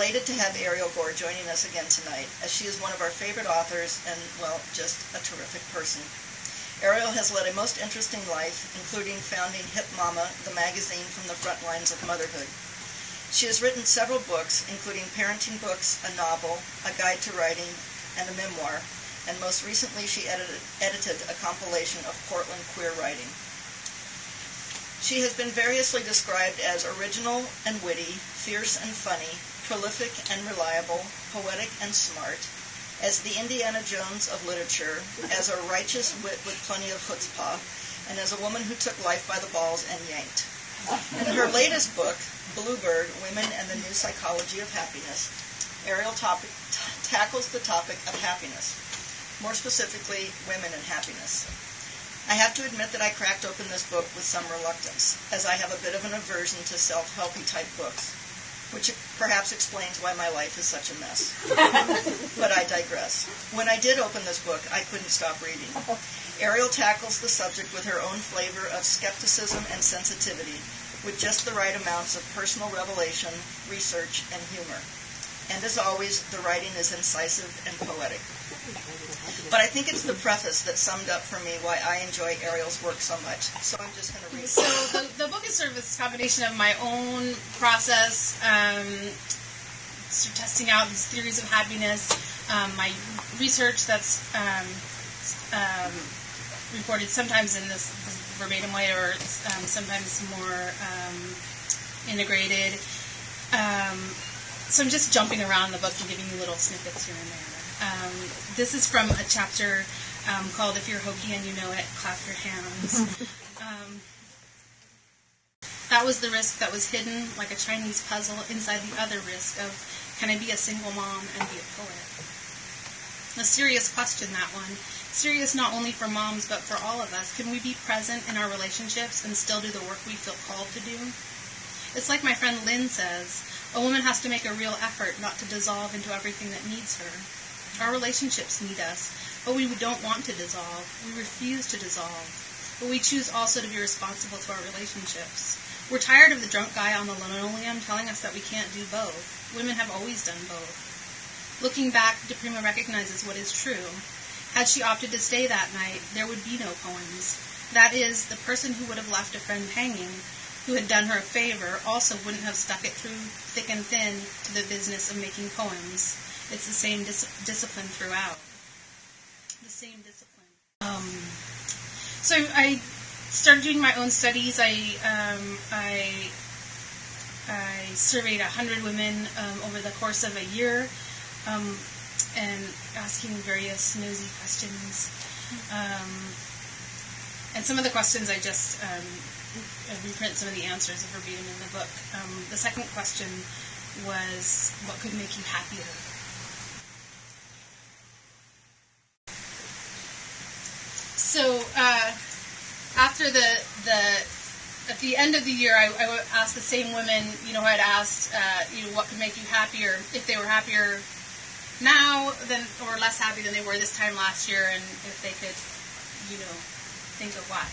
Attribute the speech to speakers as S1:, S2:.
S1: Delighted to have Ariel Gore joining us again tonight, as she is one of our favorite authors and, well, just a terrific person. Ariel has led a most interesting life, including founding Hip Mama, the magazine from the front lines of motherhood. She has written several books, including parenting books, a novel, a guide to writing, and a memoir, and most recently she edited a compilation of Portland queer writing. She has been variously described as original and witty, fierce and funny, prolific and reliable, poetic and smart, as the Indiana Jones of literature, as a righteous wit with plenty of chutzpah, and as a woman who took life by the balls and yanked. In her latest book, Bluebird, Women and the New Psychology of Happiness, Ariel tackles the topic of happiness, more specifically, women and happiness. I have to admit that I cracked open this book with some reluctance, as I have a bit of an aversion to self-helpy type books, which perhaps explains why my life is such a mess. But I digress. When I did open this book, I couldn't stop reading. Ariel tackles the subject with her own flavor of skepticism and sensitivity, with just the right amounts of personal revelation, research, and humor. And as always, the writing is incisive and poetic. But I think it's the preface that summed up for me why I enjoy Ariel's work so much. So I'm just going to read it.
S2: So the book is sort of this combination of my own process, sort of testing out these theories of happiness, my research that's reported sometimes in this verbatim way or sometimes more integrated. So I'm just jumping around the book and giving you little snippets here and there. This is from a chapter called If You're Hokey and You Know It, Clap Your Hands. That was the risk that was hidden like a Chinese puzzle inside the other risk of, can I be a single mom and be a poet? A serious question, that one. Serious not only for moms, but for all of us. Can we be present in our relationships and still do the work we feel called to do? It's like my friend Lynn says, a woman has to make a real effort not to dissolve into everything that needs her. Our relationships need us, but we don't want to dissolve. We refuse to dissolve. But we choose also to be responsible to our relationships. We're tired of the drunk guy on the linoleum telling us that we can't do both. Women have always done both. Looking back, DePrima recognizes what is true. Had she opted to stay that night, there would be no poems. That is, the person who would have left a friend hanging, who had done her a favor, also wouldn't have stuck it through thick and thin to the business of making poems. It's the same discipline throughout. The same discipline. So I started doing my own studies. I surveyed 100 women over the course of a year, and asking various nosy questions. And some of the questions I just reprint some of the answers verbatim in the book. The second question was, what could make you happier? So after at the end of the year, I would ask the same women, who I'd asked, what could make you happier, if they were happier now or less happy than they were this time last year, and if they could, think of why.